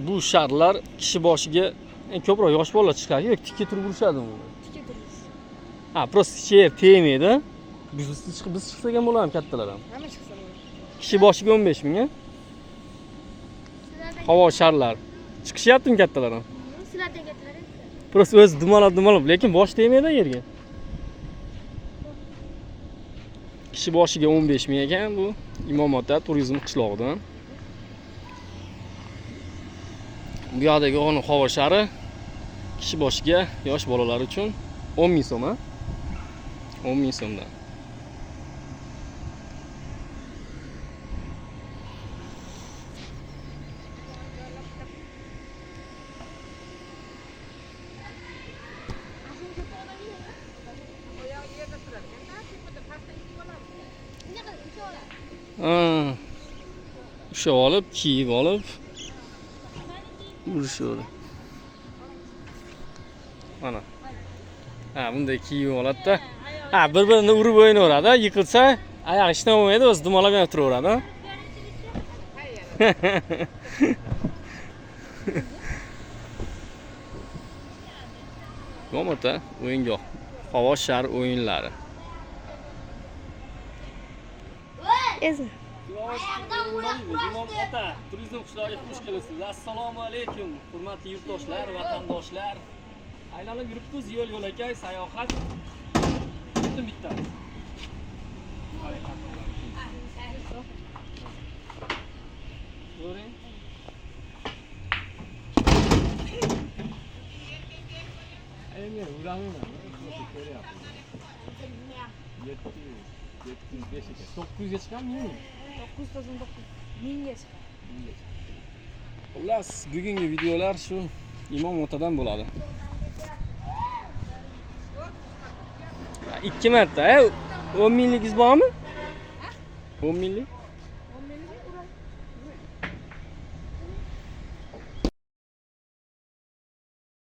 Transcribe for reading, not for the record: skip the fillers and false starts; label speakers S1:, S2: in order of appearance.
S1: Bu sharlar kishi boshiga ko'proq yosh bolalar chiqadi, yoki tikka turib urishadimi?
S2: Tikka turibsiz.
S1: Ha, prosta cher tegmaydi. Biz chiqsak ham bo'ladimi kattalar ham?
S2: Hamma chiqsa bo'ladi.
S1: Kishi boshiga 15 ming a? Havo sharlar. Chiqishyaptimi kattalar ham?
S2: Sizlardan kattalar.
S1: Prosta o'zi dumalab, lekin bosh tegmaydi yerga. Kishi boshiga 15 ming ekan bu Imom-Ota turizm qishlog'idan. Bu yoqdagi o'g'il havo shari kishi boshiga yosh bolalar uchun 10 ming so'm, 10 ming so'mdan. Ushlab olib, kiyib olib urishadi. Mana. Ha, bunday kiyib oladi-da. Ha, bir-birini urib o'ynaveradi, yiqilsa, oyoq ishdan bo'lmaydi, o'zi dumalab ham turaveradi. Imom-Ota o'yingoh, havo shar o'yinlari.
S2: Ezi.
S1: Imom-Ota turizm qishlog'iga xush kelibsiz. Assalomu alaykum, hurmatli yurtdoshlar, vatandoshlar. Aylanib yuribmiz, yo'l-yo'lakay sayohat. Bitta. Ko'ring. Endi uraman. 705 ekan. 900 ga chiqadimi?
S2: 999. 1000 ga chiqadi.
S1: Xullas, bugungi videolar shu Imom-Otadan bo'ladi. 2 marta, 10 mingligingiz bormi? 10 minglik?